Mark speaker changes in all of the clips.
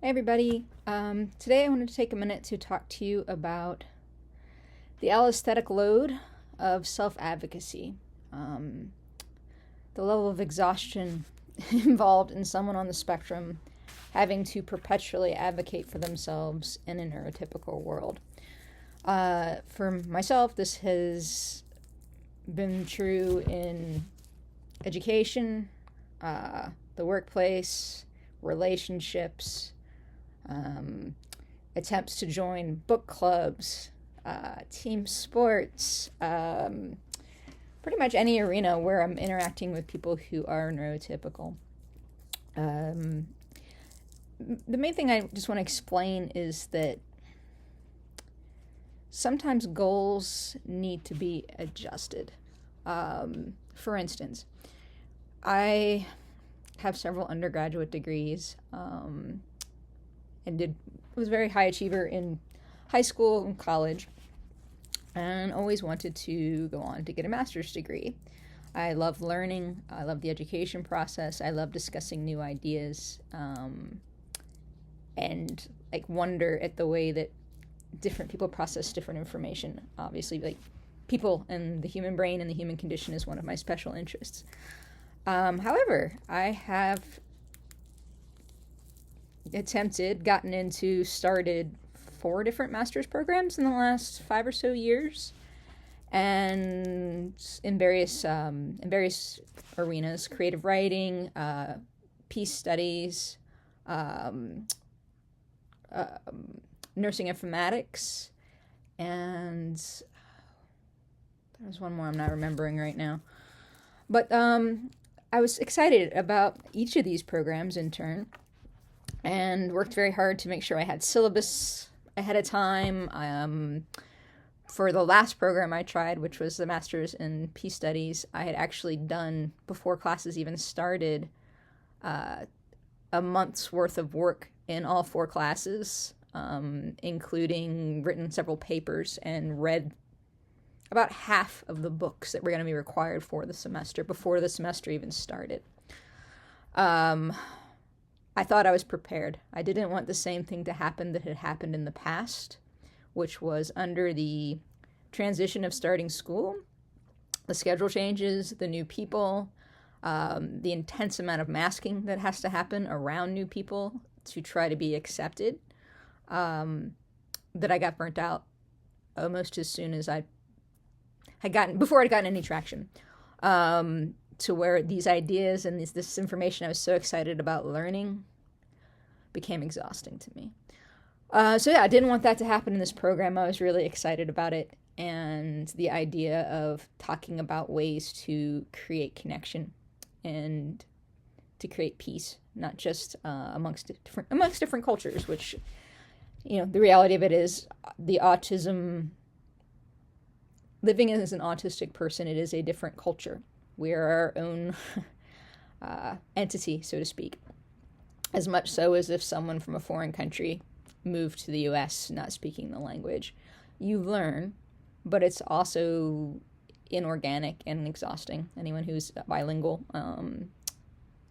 Speaker 1: Hey everybody. Today I wanted to take a minute to talk to you about the allostatic load of self-advocacy, the level of exhaustion involved in someone on the spectrum having to perpetually advocate for themselves in a neurotypical world. For myself, this has been true in education, the workplace, relationships, attempts to join book clubs, team sports, pretty much any arena where I'm interacting with people who are neurotypical. The main thing I just want to explain is that sometimes goals need to be adjusted. For instance, I have several undergraduate degrees and was a very high achiever in high school and college, and always wanted to go on to get a master's degree. I love learning. I love the education process. I love discussing new ideas, and wonder at the way that different people process different information. Obviously, people and the human brain and the human condition is one of my special interests. However, I have gotten into, started 4 different master's programs in the last 5 or so years, and in various arenas: creative writing, peace studies, nursing informatics, and there's one more I'm not remembering right now. But I was excited about each of these programs in turn, and worked very hard to make sure I had syllabus ahead of time. For the last program I tried, which was the Master's in Peace Studies, I had actually done, before classes even started, a month's worth of work in all 4 classes, including written several papers and read about half of the books that were going to be required for the semester before the semester even started. I thought I was prepared. I didn't want the same thing to happen that had happened in the past, which was under the transition of starting school, the schedule changes, the new people, the intense amount of masking that has to happen around new people to try to be accepted, that I got burnt out almost as soon as before I'd gotten any traction, to where these ideas and this information I was so excited about learning became exhausting to me. So yeah, I didn't want that to happen in this program. I was really excited about it, and the idea of talking about ways to create connection and to create peace, not just amongst different cultures, which, the reality of it is living as an autistic person, it is a different culture. We are our own entity, so to speak, as much so as if someone from a foreign country moved to the U.S. not speaking the language. You learn, but it's also inorganic and exhausting. Anyone who's bilingual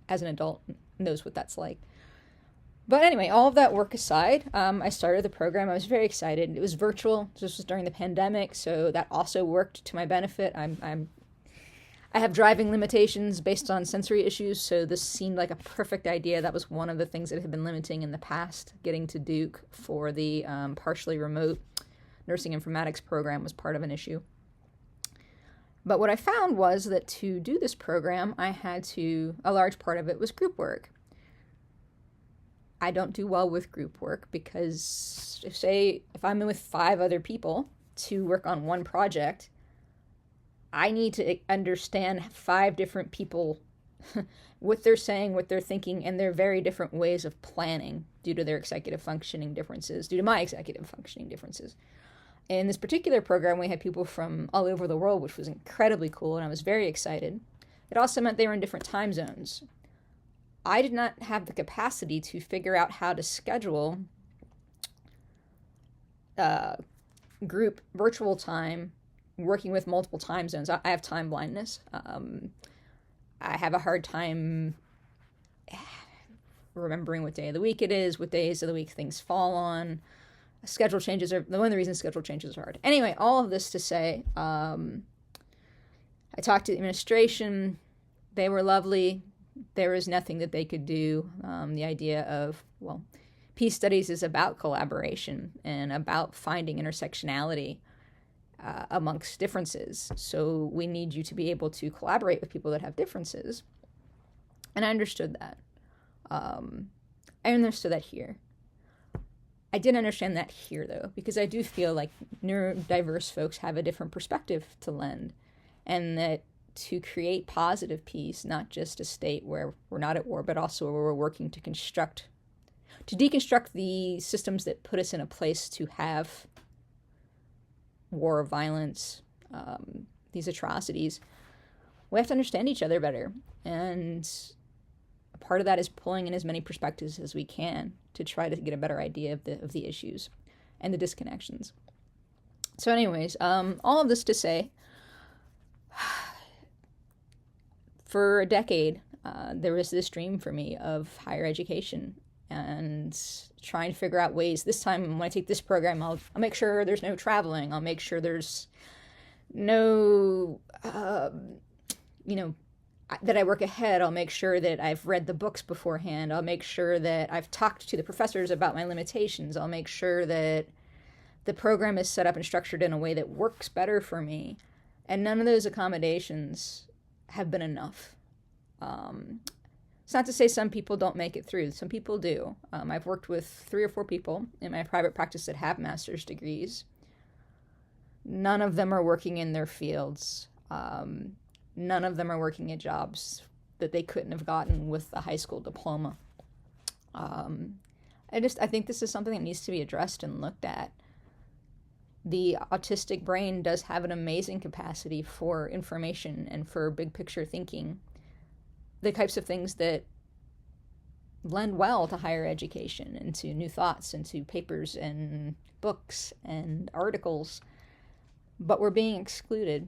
Speaker 1: as an adult knows what that's like. But anyway, all of that work aside, I started the program. I was very excited. It was virtual. This was during the pandemic, so that also worked to my benefit. I have driving limitations based on sensory issues, so this seemed like a perfect idea. That was one of the things that had been limiting in the past. Getting to Duke for the partially remote nursing informatics program was part of an issue. But what I found was that to do this program, a large part of it was group work. I don't do well with group work because if I'm with 5 other people to work on one project, I need to understand 5 different people, what they're saying, what they're thinking, and their very different ways of planning due to my executive functioning differences. In this particular program, we had people from all over the world, which was incredibly cool, and I was very excited. It also meant they were in different time zones. I did not have the capacity to figure out how to schedule group virtual time working with multiple time zones. I have time blindness. I have a hard time remembering what day of the week it is, what days of the week things fall on. Schedule changes are one of the reasons schedule changes are hard. Anyway, all of this to say, I talked to the administration. They were lovely. There was nothing that they could do. The idea of, well, peace studies is about collaboration and about finding intersectionality amongst differences. So we need you to be able to collaborate with people that have differences. And I understood that. I understood that here. I didn't understand that here, though, because I do feel like neurodiverse folks have a different perspective to lend, and that to create positive peace, not just a state where we're not at war, but also where we're working to deconstruct the systems that put us in a place to have war, violence, these atrocities, we have to understand each other better. And part of that is pulling in as many perspectives as we can to try to get a better idea of the issues and the disconnections. So anyways, all of this to say, for a decade, there was this dream for me of higher education and trying to figure out ways. This time, when I take this program, I'll make sure there's no traveling. I'll make sure there's no, that I work ahead. I'll make sure that I've read the books beforehand. I'll make sure that I've talked to the professors about my limitations. I'll make sure that the program is set up and structured in a way that works better for me. And none of those accommodations have been enough. It's not to say some people don't make it through. Some people do. I've worked with 3 or 4 people in my private practice that have master's degrees. None of them are working in their fields. None of them are working at jobs that they couldn't have gotten with a high school diploma. I think this is something that needs to be addressed and looked at. The autistic brain does have an amazing capacity for information and for big picture thinking, the types of things that lend well to higher education and to new thoughts and to papers and books and articles, but we're being excluded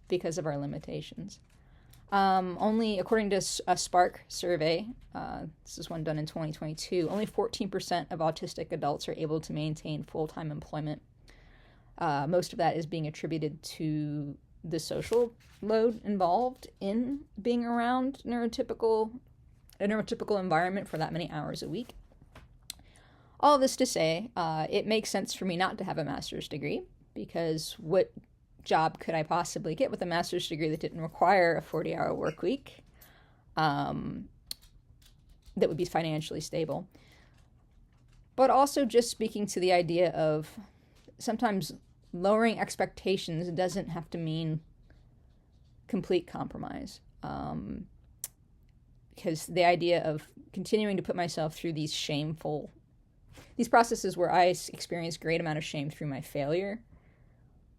Speaker 1: because of our limitations. Only, according to a Spark survey, this is one done in 2022, only 14% of autistic adults are able to maintain full-time employment. Most of that is being attributed to the social load involved in being around a neurotypical environment for that many hours a week. All this to say, it makes sense for me not to have a master's degree, because what job could I possibly get with a master's degree that didn't require a 40-hour work week that would be financially stable? But also just speaking to the idea of sometimes lowering expectations doesn't have to mean complete compromise. Because the idea of continuing to put myself through these processes where I experienced great amount of shame through my failure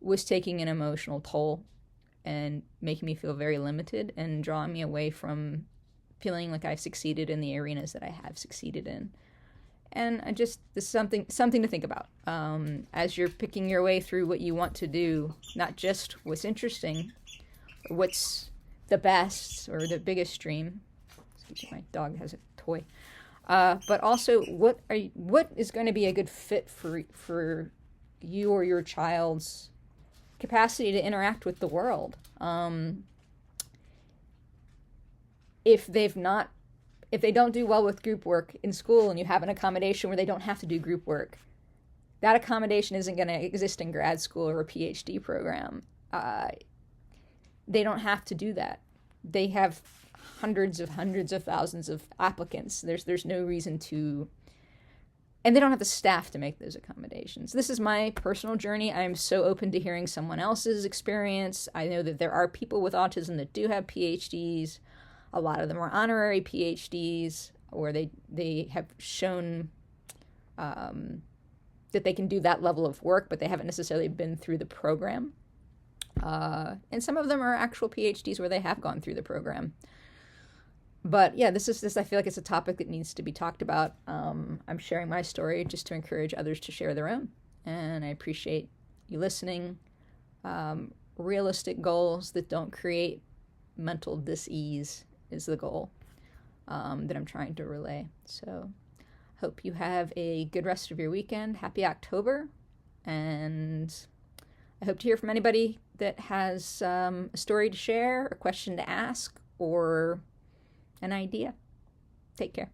Speaker 1: was taking an emotional toll and making me feel very limited and drawing me away from feeling like I've succeeded in the arenas that I have succeeded in. And this is something to think about as you're picking your way through what you want to do, not just what's interesting or what's the best or the biggest dream. Excuse me, my dog has a toy. But also what is going to be a good fit for you or your child's capacity to interact with the world. If they don't do well with group work in school and you have an accommodation where they don't have to do group work, that accommodation isn't going to exist in grad school or a PhD program. They don't have to do that. They have hundreds of thousands of applicants. There's no reason to, and they don't have the staff to make those accommodations. This is my personal journey. I'm so open to hearing someone else's experience. I know that there are people with autism that do have PhDs. A lot of them are honorary PhDs, where they have shown that they can do that level of work, but they haven't necessarily been through the program. And some of them are actual PhDs where they have gone through the program. But yeah, this I feel like it's a topic that needs to be talked about. I'm sharing my story just to encourage others to share their own. And I appreciate you listening. Realistic goals that don't create mental dis-ease is the goal. that I'm trying to relay. So hope you have a good rest of your weekend. Happy October. And I hope to hear from anybody that has a story to share, a question to ask, or an idea. Take care.